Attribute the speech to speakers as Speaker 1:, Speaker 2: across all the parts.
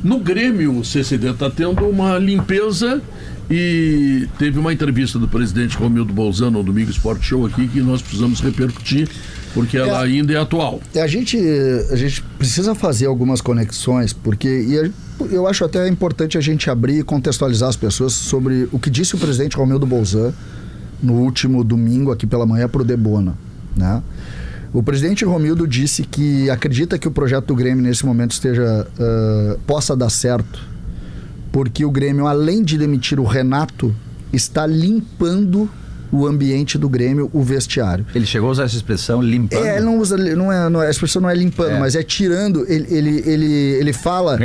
Speaker 1: No Grêmio, o CCD está tendo uma limpeza e teve uma entrevista do presidente Romildo Bolzano no Domingo Sport Show aqui que nós precisamos repercutir, porque ela ainda é atual.
Speaker 2: A gente precisa fazer algumas conexões, porque eu acho até importante a gente abrir e contextualizar as pessoas sobre o que disse o presidente Romildo Bolzano no último domingo aqui pela manhã para o Debona, né? O presidente Romildo disse que acredita que o projeto do Grêmio nesse momento possa dar certo, porque o Grêmio, além de demitir o Renato, está limpando o ambiente do Grêmio, o vestiário.
Speaker 3: Ele chegou a usar essa expressão, limpando?
Speaker 2: Ele não usa, a expressão não é limpando, mas é tirando. Ele fala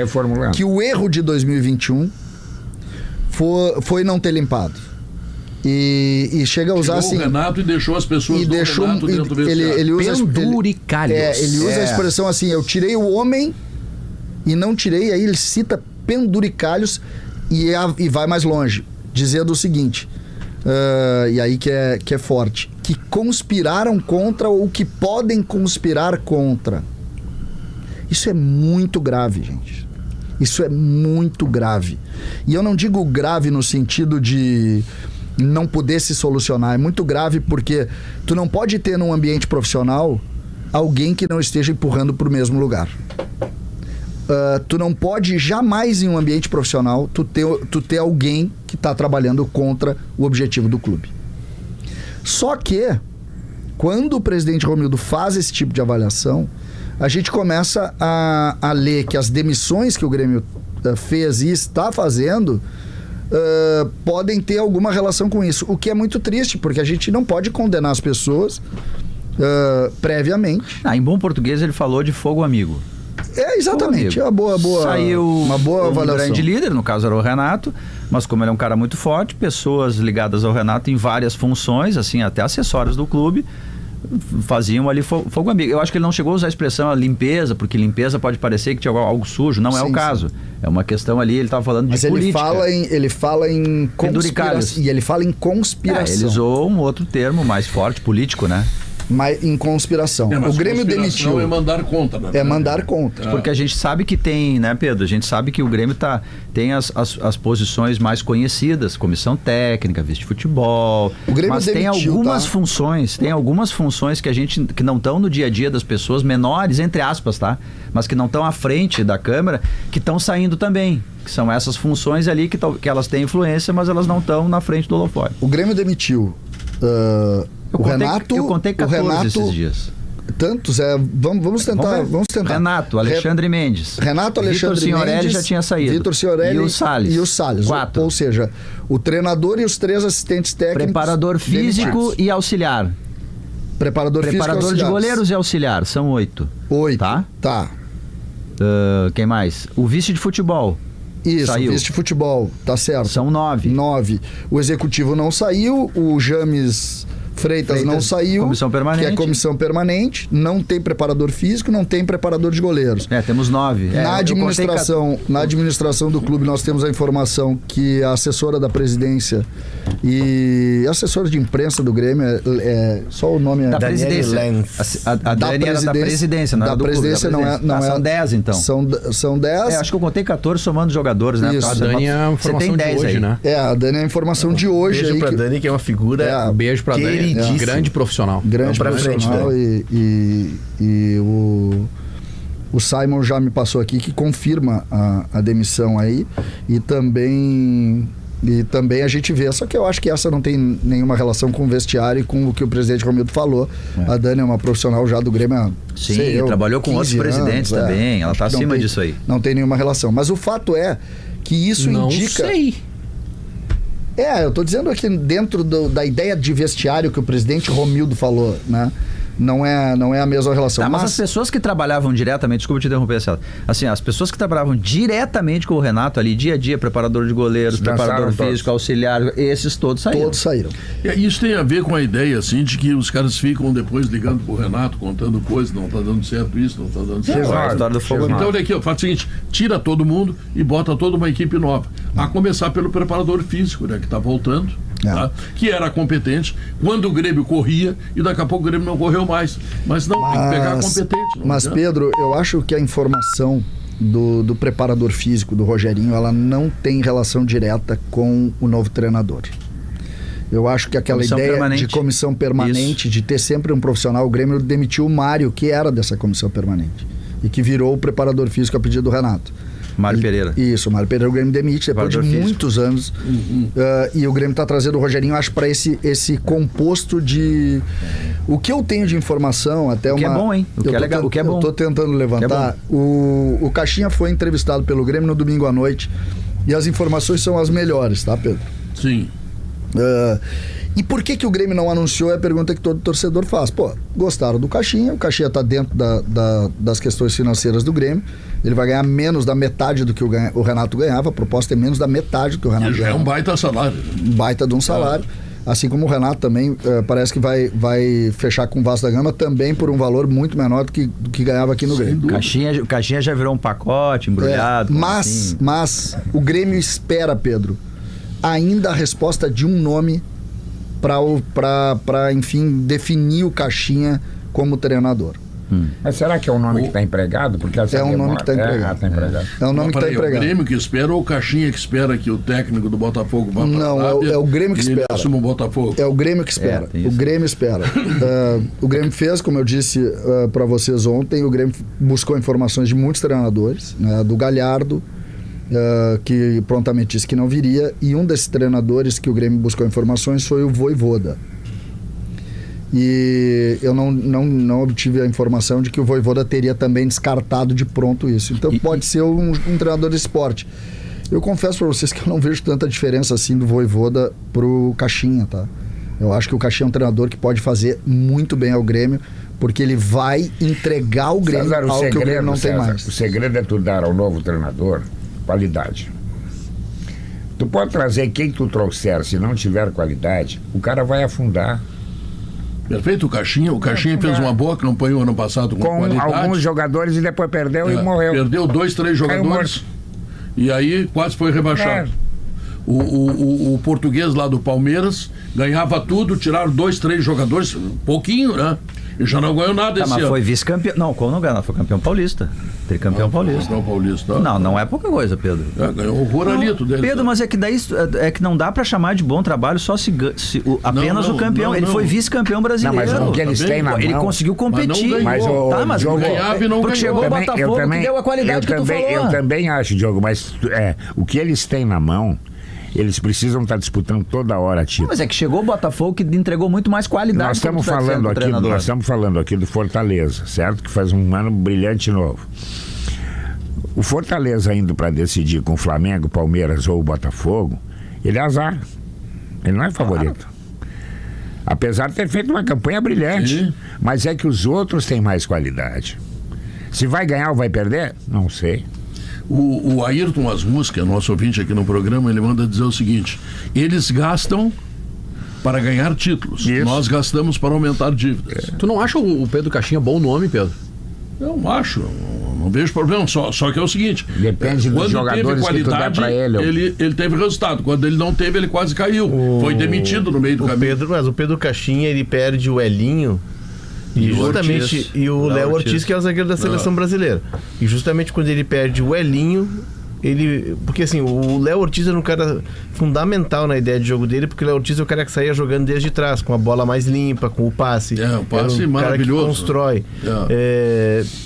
Speaker 2: que o erro de 2021 foi não ter limpado. E chega a usar assim.
Speaker 1: O Renato e deixou as pessoas Renato dentro do vestiário.
Speaker 3: Ele usa penduricalhos.
Speaker 2: Ele usa a expressão assim: eu tirei o homem e não tirei. Aí ele cita penduricalhos e vai mais longe, dizendo o seguinte, e aí que é forte, que conspiraram contra ou que podem conspirar contra. Isso é muito grave, gente. Isso é muito grave. E eu não digo grave no sentido de não poder se solucionar. É muito grave porque tu não pode ter num ambiente profissional alguém que não esteja empurrando para o mesmo lugar. Tu não pode jamais em um ambiente profissional tu ter alguém que está trabalhando contra o objetivo do clube. Só que quando o presidente Romildo faz esse tipo de avaliação, a gente começa a ler que as demissões que o Grêmio fez e está fazendo podem ter alguma relação com isso, o que é muito triste, porque a gente não pode condenar as pessoas previamente.
Speaker 3: Em bom português ele falou de fogo amigo.
Speaker 2: Exatamente, é
Speaker 3: saiu
Speaker 2: uma boa avaliação.
Speaker 3: Um grande líder, no caso era o Renato, mas como ele é um cara muito forte, pessoas ligadas ao Renato em várias funções, assim, até acessórios do clube, faziam ali fogo amigo. Eu acho que ele não chegou a usar a expressão limpeza, porque limpeza pode parecer que tinha algo sujo, não é o caso. É uma questão ali, ele estava falando de política.
Speaker 2: Mas ele fala em conspiração. E ele fala em conspiração.
Speaker 3: Ele usou um outro termo mais forte, político, né?
Speaker 2: Mas em conspiração. O Grêmio demitiu.
Speaker 1: É mandar conta, né?
Speaker 2: É mandar conta.
Speaker 3: Porque a gente sabe que tem, né, Pedro? A gente sabe que o Grêmio tem as posições mais conhecidas, comissão técnica, vice-futebol. O Grêmio mas demitiu, tem algumas funções que não estão no dia a dia das pessoas, menores, entre aspas, tá? Mas que não estão à frente da Câmara, que estão saindo também. Que são essas funções ali que elas têm influência, mas elas não estão na frente do holofote.
Speaker 2: O Grêmio demitiu
Speaker 3: eu contei 14 esses dias.
Speaker 2: Tantos, vamos tentar.
Speaker 3: Renato, Alexandre Mendes.
Speaker 2: Alexandre
Speaker 3: Vitor Signorelli já tinha saído.
Speaker 2: Vitor Signorelli
Speaker 3: e o Salles.
Speaker 2: 4. Ou seja, o treinador e os 3 assistentes técnicos.
Speaker 3: Preparador físico e auxiliar.
Speaker 2: Preparador
Speaker 3: de goleiros e auxiliar, são 8.
Speaker 2: 8.
Speaker 3: Tá. Quem mais? O vice de futebol.
Speaker 2: Isso, saiu. Vice de futebol, tá certo.
Speaker 3: São 9.
Speaker 2: O executivo não saiu, o James Freitas não saiu,
Speaker 3: comissão permanente.
Speaker 2: Que é comissão permanente, não tem preparador físico, não tem preparador de goleiros.
Speaker 3: Temos 9.
Speaker 2: Na administração do clube nós temos a informação que a assessora da presidência e assessora de imprensa do Grêmio só o nome
Speaker 3: da presidência. A Dani era da presidência, não era do clube. São 10 então.
Speaker 2: São 10.
Speaker 3: Acho que eu contei 14 somando jogadores, né?
Speaker 4: Isso. A Dani é a informação de hoje, né?
Speaker 2: A Dani é a informação de hoje.
Speaker 4: Beijo pra Dani, que é uma figura. Beijo pra Dani. Grande profissional.
Speaker 2: Grande profissional. E o Simon já me passou aqui que confirma a demissão aí. E também a gente vê. Só que eu acho que essa não tem nenhuma relação com o vestiário e com o que o presidente Romildo falou. A Dani é uma profissional já do Grêmio.
Speaker 3: Sim, trabalhou com outros presidentes também. Ela está acima disso aí.
Speaker 2: Não tem nenhuma relação. Mas o fato é que isso indica...
Speaker 4: Não sei.
Speaker 2: Eu tô dizendo aqui dentro da ideia de vestiário que o presidente Romildo falou, né? Não é a mesma relação.
Speaker 3: Mas as pessoas que trabalhavam diretamente, desculpa te interromper, César. Assim, as pessoas que trabalhavam diretamente com o Renato ali, dia a dia, preparador de goleiros, preparador físico, auxiliar, esses todos saíram.
Speaker 2: Todos saíram.
Speaker 1: Isso tem a ver com a ideia, assim, de que os caras ficam depois ligando pro Renato, contando coisas, não tá dando certo isso, não tá dando certo.
Speaker 3: A história do fogo.
Speaker 1: Então, olha aqui, faz o seguinte, tira todo mundo e bota toda uma equipe nova. A começar pelo preparador físico, né, que tá voltando. Tá? Que era competente quando o Grêmio corria e daqui a pouco o Grêmio não correu mais. Mas não, tem que pegar a competente.
Speaker 2: Mas Pedro, eu acho que a informação do preparador físico, do Rogerinho, ela não tem relação direta com o novo treinador. Eu acho que aquela ideia de comissão permanente, de ter sempre um profissional, o Grêmio demitiu o Mário, que era dessa comissão permanente, e que virou o preparador físico a pedido do Renato.
Speaker 3: Mário Pereira.
Speaker 2: Isso, o Mário Pereira, o Grêmio demite depois de muitos anos. E o Grêmio está trazendo o Rogerinho, acho, para esse composto de... O que eu tenho de informação, até uma...
Speaker 3: O que é bom, hein? O que é legal, o que é bom.
Speaker 2: Eu estou tentando levantar. O Caixinha foi entrevistado pelo Grêmio no domingo à noite, e as informações são as melhores, tá, Pedro?
Speaker 1: Sim.
Speaker 2: E por que o Grêmio não anunciou? É a pergunta que todo torcedor faz. Pô, gostaram do Caixinha, o Caixinha está dentro das questões financeiras do Grêmio, ele vai ganhar menos da metade do que o Renato ganhava, a proposta é menos da metade do que o Renato ganhava.
Speaker 1: É um baita salário.
Speaker 2: Baita de um salário. Assim como o Renato também parece que vai fechar com o Vasco da Gama também por um valor muito menor do que ganhava aqui no Grêmio.
Speaker 3: O Caixinha já virou um pacote embrulhado.
Speaker 2: Mas o Grêmio espera, Pedro, ainda a resposta de um nome para enfim, definir o Caixinha como treinador.
Speaker 5: Mas será que é o nome que está empregado? Porque
Speaker 2: é um nome que está empregado. É um nome que está empregado.
Speaker 1: É o Grêmio que espera ou o Caixinha que espera que o técnico do Botafogo vá para
Speaker 2: Não, é o Grêmio que espera.
Speaker 1: Assuma o Botafogo.
Speaker 2: É o Grêmio que espera. O Grêmio espera. O Grêmio fez, como eu disse para vocês ontem, o Grêmio buscou informações de muitos treinadores, né, do Galhardo, que prontamente disse que não viria, e um desses treinadores que o Grêmio buscou informações foi o Vojvoda. E eu não obtive a informação de que o Vojvoda teria também descartado de pronto isso. Então pode ser um treinador de esporte. Eu confesso para vocês que eu não vejo tanta diferença assim do Vojvoda pro Caixinha, tá? Eu acho que o Caixinha é um treinador que pode fazer muito bem ao Grêmio, porque ele vai entregar o Grêmio algo que o Grêmio não tem mais.
Speaker 5: O segredo é tu dar ao novo treinador qualidade. Tu pode trazer quem tu trouxer, se não tiver qualidade, o cara vai afundar.
Speaker 1: Perfeito, o Caixinha fez uma boa campanha o ano passado com qualidade.
Speaker 5: Alguns jogadores e depois perdeu e morreu.
Speaker 1: Perdeu 2, 3 jogadores e aí quase foi rebaixado. O português lá do Palmeiras ganhava tudo, tiraram 2, 3 jogadores, pouquinho, né? E já não ganhou nada esse ano.
Speaker 3: Mas foi vice-campeão. Não, como não ganhou? Foi campeão paulista. Tricampeão paulista. Não é pouca coisa, Pedro.
Speaker 1: Ganhou o Roralito dele.
Speaker 3: Pedro, mas é que daí não dá pra chamar de bom trabalho só apenas o campeão. Ele foi vice-campeão brasileiro.
Speaker 5: Não, mas o que eles têm na mão.
Speaker 3: Ele conseguiu competir.
Speaker 5: Mas
Speaker 1: ganhava e não
Speaker 3: porque chegou o Botafogo que deu a qualidade que tu falou.
Speaker 5: Eu também acho, Diogo, mas o que eles têm na mão, eles precisam estar disputando toda hora título.
Speaker 3: Mas é que chegou o Botafogo que entregou muito mais qualidade.
Speaker 5: Nós estamos falando aqui do Fortaleza, certo? Que faz um ano brilhante novo. O Fortaleza indo para decidir com o Flamengo, Palmeiras ou o Botafogo, ele é azar. Ele não é favorito. Apesar de ter feito uma campanha brilhante. Mas é que os outros têm mais qualidade. Se vai ganhar ou vai perder, não sei.
Speaker 1: O Ayrton Asmus, que é nosso ouvinte aqui no programa, ele manda dizer o seguinte: eles gastam para ganhar títulos. Isso. Nós gastamos para aumentar dívidas.
Speaker 4: Tu não acha o Pedro Caixinha bom nome, Pedro?
Speaker 1: Eu acho, não vejo problema, só que é o seguinte:
Speaker 5: depende dos jogadores que tu dá pra ele.
Speaker 1: Ele teve resultado. Quando ele não teve, ele quase caiu. Foi demitido no meio do caminho.
Speaker 6: Mas o Pedro Caixinha, ele perde o Elinho e o Léo Ortiz, que é o zagueiro da seleção brasileira. E justamente quando ele perde o Elinho, porque assim, o Léo Ortiz era um cara fundamental na ideia de jogo dele, porque o Léo Ortiz é o cara que saía jogando desde trás, com a bola mais limpa, com o passe.
Speaker 1: O passe maravilhoso.
Speaker 6: Cara que constrói.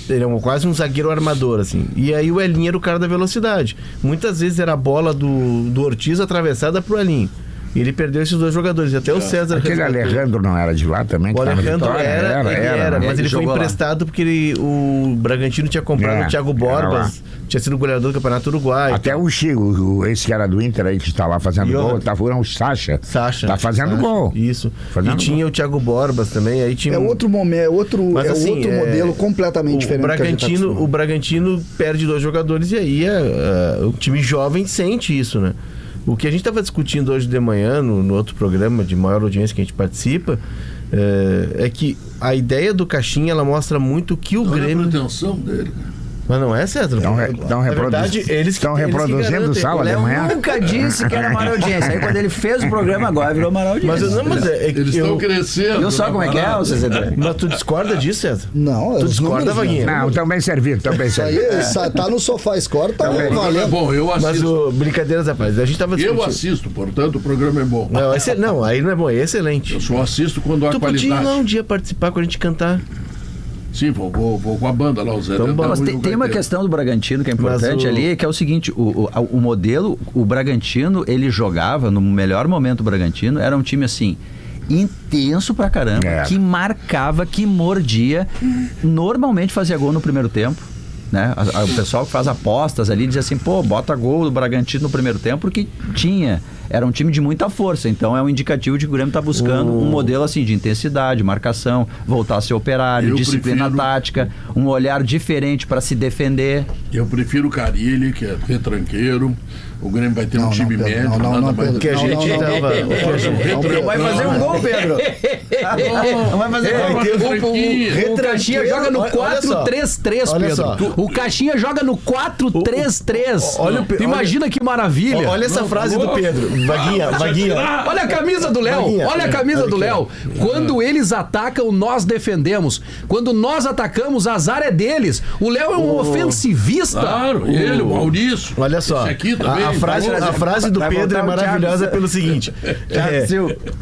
Speaker 6: Ele é quase um zagueiro armador, assim. E aí o Elinho era o cara da velocidade. Muitas vezes era a bola do Ortiz atravessada pro Elinho. E ele perdeu esses 2 jogadores, até o César.
Speaker 5: Aquele Alejandro não era de lá também?
Speaker 6: O Alejandro era, mas ele foi emprestado porque o Bragantino tinha comprado o Thiago Borbas, tinha sido goleador do Campeonato Uruguai.
Speaker 5: Até o Chico, esse que era do Inter aí, que está lá fazendo gol, o Sacha. Tá fazendo gol.
Speaker 6: Isso. E tinha o Thiago Borbas também, aí tinha...
Speaker 2: É outro momento, outro modelo completamente diferente.
Speaker 6: O Bragantino perde 2 jogadores e aí o time jovem sente isso, né? O que a gente estava discutindo hoje de manhã, no outro programa de maior audiência que a gente participa, é que a ideia do Caixinha, ela mostra muito que o Grêmio...
Speaker 1: a pretensão dele.
Speaker 6: Mas não é, César?
Speaker 5: Estão reproduzindo o Sala de manhã?
Speaker 3: Eu nunca disse que era maior audiência. Aí quando ele fez o programa agora, virou maior audiência.
Speaker 6: Mas
Speaker 1: eles estão crescendo.
Speaker 3: Viu só como é que é, CCD?
Speaker 6: Mas tu discorda disso, César?
Speaker 2: Não,
Speaker 6: tu discorda, Vaguinha?
Speaker 5: Não, também servido,
Speaker 2: Isso aí, tá no Sofá Score, tá valendo.
Speaker 1: Bom, eu assisto.
Speaker 6: Mas brincadeiras, rapaz, a gente tava discutindo.
Speaker 1: Eu assisto, portanto, o programa é bom.
Speaker 6: Não, aí não é bom, é excelente.
Speaker 1: Eu só assisto quando há qualidade.
Speaker 6: Tu podia ir lá um dia participar quando a gente cantar.
Speaker 1: Sim, vou com a banda lá, o Zé.
Speaker 3: Mas tem uma questão do Bragantino que é importante ali, que é o seguinte, o modelo, o Bragantino, ele jogava, no melhor momento do Bragantino, era um time assim, intenso pra caramba, que marcava, que mordia, normalmente fazia gol no primeiro tempo, né? O pessoal que faz apostas ali dizia assim, bota gol do Bragantino no primeiro tempo, porque era um time de muita força, então é um indicativo de que o Grêmio está buscando um modelo assim de intensidade, marcação, voltar a ser operário, disciplina tática, um olhar diferente para se defender.
Speaker 1: Eu prefiro o Carille, que é retranqueiro. O Grêmio vai ter um time médio.
Speaker 2: Não, Pedro.
Speaker 6: Que a gente
Speaker 3: Não vai fazer um gol, Pedro. Não vai fazer um gol.
Speaker 4: O Caixinha joga no 4-3-3, Pedro. O Caixinha joga no 4-3-3. Tu imagina que maravilha.
Speaker 6: Olha essa frase do Pedro. Vaguinha.
Speaker 4: Olha a camisa do Léo. Olha a camisa do Léo. Quando eles atacam, nós defendemos. Quando nós atacamos, azar é deles. O Léo é um ofensivista.
Speaker 1: Claro, ele, o Maurício.
Speaker 6: Olha só.
Speaker 1: Esse aqui também.
Speaker 6: A frase do Pedro é maravilhosa pelo seguinte: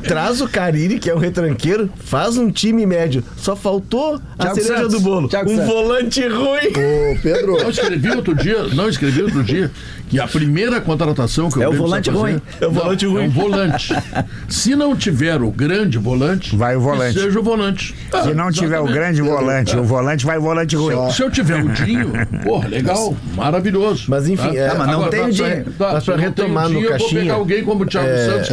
Speaker 6: traz o Carille, que é o retranqueiro, faz um time médio. Só faltou a cereja do bolo. Volante ruim.
Speaker 2: Ô, Pedro.
Speaker 1: Não escrevi outro dia que a primeira contratação que
Speaker 3: é o volante ruim.
Speaker 1: É o volante ruim. É um volante. Se não tiver o grande volante,
Speaker 5: vai o volante.
Speaker 1: Seja o volante.
Speaker 5: Se não tiver o grande volante, o volante vai o volante ruim.
Speaker 1: Se eu tiver o Dinho, legal, maravilhoso.
Speaker 6: Mas enfim,
Speaker 3: mas não tem o Dinho.
Speaker 6: Mas pra retomar no Caixinha, eu vou pegar
Speaker 1: alguém como o Thiago Santos.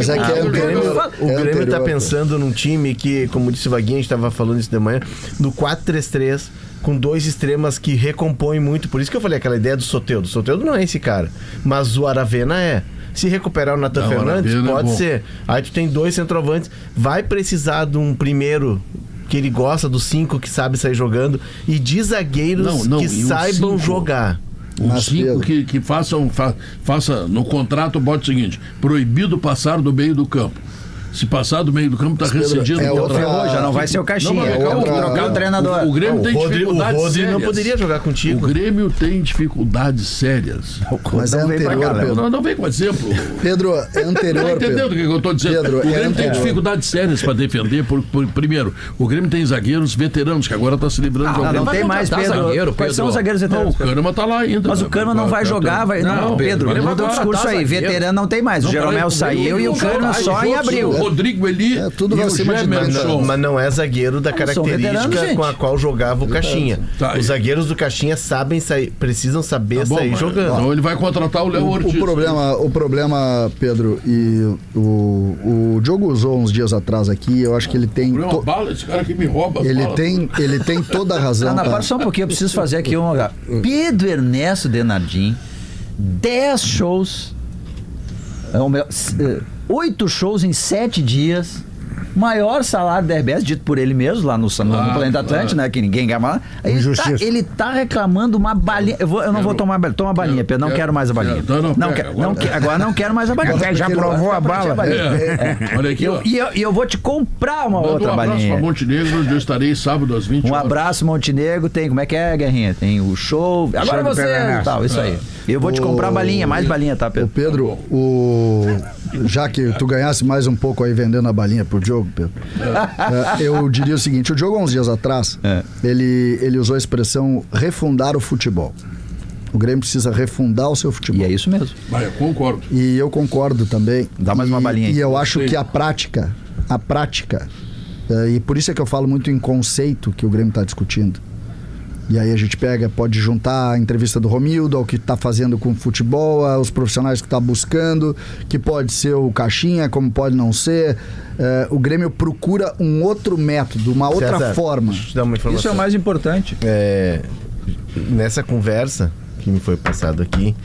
Speaker 6: O Grêmio tá pensando num time que, como disse o Vaguinha, a gente tava falando isso de manhã, do 4-3-3, com dois extremas que recompõem muito. Por isso que eu falei aquela ideia do Soteldo. O Soteldo não é esse cara, mas o Aravena é. Se recuperar o Nathan Fernandes, pode ser. Aí tu tem dois centroavantes. Vai precisar de um primeiro que ele gosta, dos 5 que sabe sair jogando, e de zagueiros que saibam jogar.
Speaker 1: Os 5 que faça no contrato, bota o seguinte: proibido passar do meio do campo. Se passar do meio do campo, está rescindido.
Speaker 3: Já não vai ser o Caixinha. Tem que trocar o treinador.
Speaker 1: O Grêmio tem dificuldades sérias.
Speaker 6: O Rodrigo não poderia jogar contigo.
Speaker 1: O Grêmio tem dificuldades sérias.
Speaker 2: Mas é anterior, Pedro.
Speaker 1: Não vem com exemplo.
Speaker 2: Pedro, é anterior,
Speaker 1: Tá entendendo o que eu estou dizendo?
Speaker 2: Pedro,
Speaker 1: o Grêmio tem dificuldades sérias para defender. Primeiro, o Grêmio tem zagueiros veteranos, que agora está se livrando de alguém.
Speaker 3: Não tem mais, Pedro. Quais são os zagueiros veteranos?
Speaker 1: O Kahneman está lá ainda.
Speaker 3: Mas o Kahneman não vai jogar. Não, Pedro, mudou o discurso aí. Veterano não tem mais. O Jeromel saiu e o Kahneman só em abril.
Speaker 1: O Rodrigo Eli.
Speaker 2: Tudo vai ser
Speaker 6: mas não é zagueiro da característica com a qual jogava o Caixinha. Os zagueiros do Caixinha sabem sair, precisam saber sair jogando.
Speaker 1: Então ele vai contratar o Léo Ortiz.
Speaker 2: O problema, Pedro, e o Diogo usou uns dias atrás aqui, eu acho que ele tem...
Speaker 1: Bala, esse cara que me rouba.
Speaker 2: Ele tem toda a razão.
Speaker 3: Para só um pouquinho, eu preciso fazer aqui um... Pedro Ernesto Denardim, 10 shows, 8 shows em 7 dias, maior salário da RBS, dito por ele mesmo, lá no Planeta Atlântico, né? Que ninguém ganha mais. Ele tá reclamando uma balinha. Eu não vou tomar balinha. Toma a balinha, Pedro. Não quero mais a balinha. Agora não quero mais a balinha.
Speaker 5: Até já provou a bala.
Speaker 1: Olha aqui, ó.
Speaker 3: E eu vou te comprar uma outra balinha.
Speaker 1: Um abraço pra Montenegro, onde eu estarei sábado às 20 horas.
Speaker 3: Um abraço, Montenegro. Tem, como é que é, Guerrinha? Tem o show. Agora você, tal, isso aí. Eu vou te comprar balinha, mais balinha, tá, Pedro?
Speaker 2: Pedro, já que tu ganhasse mais um pouco aí vendendo a balinha pro Diogo, Pedro, eu diria o seguinte: o Diogo, há uns dias atrás, ele usou a expressão refundar o futebol. O Grêmio precisa refundar o seu futebol.
Speaker 3: E é isso mesmo.
Speaker 1: Eu concordo.
Speaker 2: E eu concordo também.
Speaker 3: Dá mais uma balinha aí.
Speaker 2: E eu acho que a prática, e por isso é que eu falo muito em conceito que o Grêmio está discutindo. E aí a gente pode juntar a entrevista do Romildo ao que está fazendo com o futebol, aos profissionais que está buscando, que pode ser o Caixinha, como pode não ser. O Grêmio procura um outro método, uma outra forma.
Speaker 6: Deixa eu te dar uma informação.
Speaker 3: Isso é o mais importante.
Speaker 6: Nessa conversa que me foi passado aqui,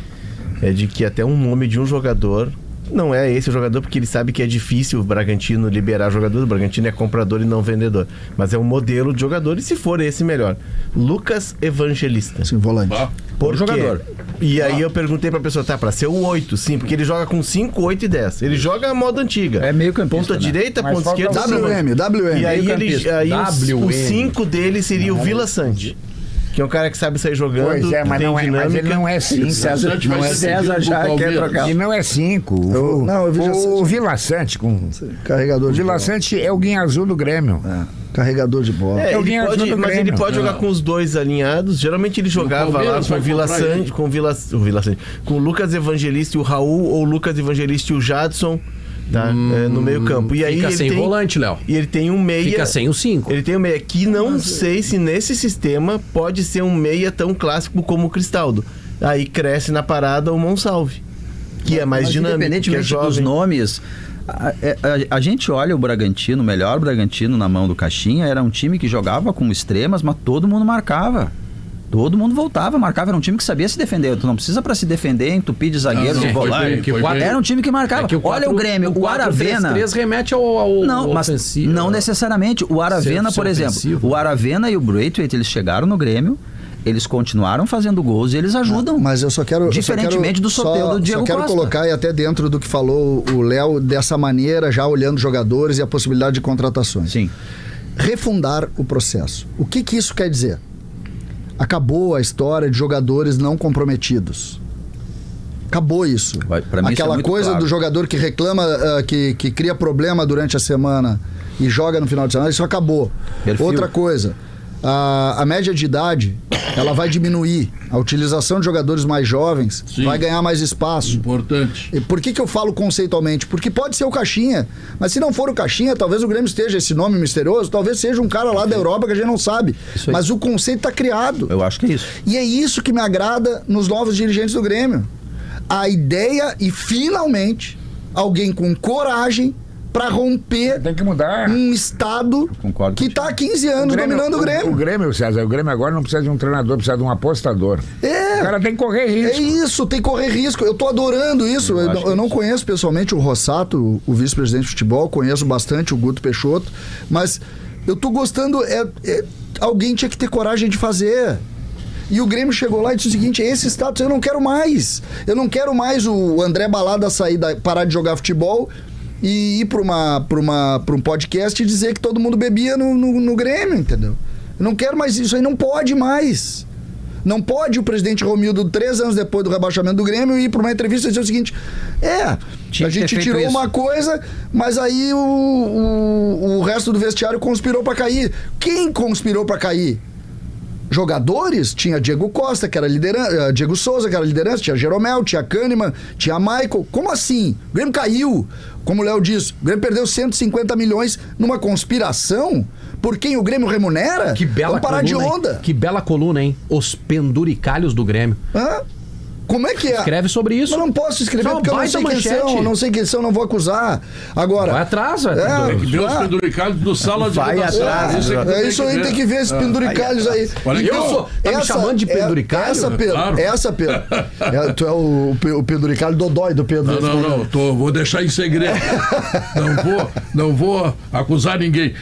Speaker 6: é de que até um nome de um jogador não é esse o jogador, porque ele sabe que é difícil o Bragantino liberar jogador. O Bragantino é comprador e não vendedor. Mas é um modelo de jogador, e se for esse, melhor. Lucas Evangelista.
Speaker 2: Sim, volante.
Speaker 6: Por jogador. E aí eu perguntei pra pessoa, pra ser o 8, sim, porque ele joga com 5, 8 e 10. Ele joga a moda antiga.
Speaker 3: É meio campista,
Speaker 6: ponta direita,
Speaker 5: Mas
Speaker 6: ponta esquerda.
Speaker 2: WM.
Speaker 6: E aí o 5 dele seria o Vila Sante. Que é um cara que sabe sair jogando.
Speaker 5: Pois é, mas, mas ele não é 5.
Speaker 1: César
Speaker 5: já quer trocar. E não é 5. O Vila Sante com...
Speaker 2: Carregador de bola.
Speaker 5: O Vila Sante é o guinha azul do Grêmio.
Speaker 2: Carregador de bola.
Speaker 6: Mas ele pode jogar com os dois alinhados. Geralmente ele jogava lá com o Vila Sante, com o Lucas Evangelista e o Raul, ou o Lucas Evangelista e o Jadson. Tá? No meio campo. E aí
Speaker 4: fica sem volante, Léo.
Speaker 6: E ele tem um meia.
Speaker 4: Fica sem o 5.
Speaker 6: Ele tem um meia que não sei se nesse sistema pode ser um meia tão clássico como o Cristaldo. Aí cresce na parada o Monsalve, que é mais dinâmico,
Speaker 3: independentemente
Speaker 6: que é
Speaker 3: dos nomes. A gente olha o Bragantino, o melhor Bragantino na mão do Caixinha, era um time que jogava com extremas, mas todo mundo marcava. Todo mundo voltava, marcava. Era um time que sabia se defender. Tu não precisa pra se defender, entupir de zagueiros e volantes. Era um time que marcava. Olha o Grêmio, o Aravena.
Speaker 4: 4-3-3 remete ao
Speaker 3: não, ofensivo. Mas não necessariamente. O Aravena, por exemplo. O Aravena e o Braithwaite, eles chegaram no Grêmio, eles continuaram fazendo gols e eles ajudam.
Speaker 2: Mas eu só quero...
Speaker 3: Diferentemente do Soteldo do Diego Costa.
Speaker 2: Só quero colocar, e até dentro do que falou o Léo, dessa maneira, já olhando jogadores e a possibilidade de contratações.
Speaker 3: Sim.
Speaker 2: Refundar o processo. O que isso quer dizer? Acabou a história de jogadores não comprometidos. Acabou isso.
Speaker 3: Pra mim
Speaker 2: aquela
Speaker 3: isso é
Speaker 2: coisa
Speaker 3: claro.
Speaker 2: do jogador que reclama, que cria problema durante a semana e joga no final de semana, isso acabou.
Speaker 3: Perfil.
Speaker 2: Outra coisa, a média de idade, ela vai diminuir. A utilização de jogadores mais jovens vai ganhar mais espaço.
Speaker 1: Importante.
Speaker 2: E por que eu falo conceitualmente? Porque pode ser o Caixinha, mas se não for o Caixinha, talvez o Grêmio esteja esse nome misterioso, talvez seja um cara lá da Europa que a gente não sabe. Mas o conceito está criado.
Speaker 3: Eu acho que é isso.
Speaker 2: E é isso que me agrada nos novos dirigentes do Grêmio. A ideia e, finalmente, alguém com coragem para romper
Speaker 5: tem que mudar.
Speaker 2: um estado que está há 15 anos dominando o Grêmio.
Speaker 5: O Grêmio, César, o Grêmio agora não precisa de um treinador, precisa de um apostador. O cara tem que correr risco.
Speaker 2: É isso, tem que correr risco. Eu tô adorando isso. Eu não conheço pessoalmente o Rossato, o vice-presidente de futebol, conheço bastante o Guto Peixoto, mas eu tô gostando, alguém tinha que ter coragem de fazer. E o Grêmio chegou lá e disse o seguinte: esse status eu não quero mais. Eu não quero mais o André Balada parar de jogar futebol e ir para um podcast e dizer que todo mundo bebia no Grêmio, entendeu? Eu não quero mais isso aí, não pode mais. Não pode o presidente Romildo, 3 anos depois do rebaixamento do Grêmio, ir para uma entrevista e dizer o seguinte: a gente tirou uma coisa, mas aí o resto do vestiário conspirou para cair. Quem conspirou para cair? Jogadores? Tinha Diego Costa, que era liderança, Diego Souza, que era liderança, tinha Jeromel, tinha Kahneman, tinha Michael. Como assim? O Grêmio caiu. Como o Léo disse, o Grêmio perdeu 150 milhões numa conspiração por quem o Grêmio remunera?
Speaker 4: Que bela
Speaker 2: Vamos parar
Speaker 4: coluna,
Speaker 2: de onda.
Speaker 4: Hein? Que bela coluna, hein? Os penduricalhos do Grêmio.
Speaker 2: Como é que é?
Speaker 4: Escreve sobre isso.
Speaker 2: Eu não posso escrever porque eu não sei quem são, não vou acusar. Agora...
Speaker 4: Vai atrás, velho.
Speaker 1: Tem que ver os penduricalhos do sala de redação.
Speaker 2: Isso aí tem que ver esses penduricalhos aí.
Speaker 4: Tá me chamando de penduricalho?
Speaker 2: Essa, Pedro. Tu é o penduricalho dodói do Pedro.
Speaker 1: Não. Vou deixar em segredo. Não vou acusar ninguém.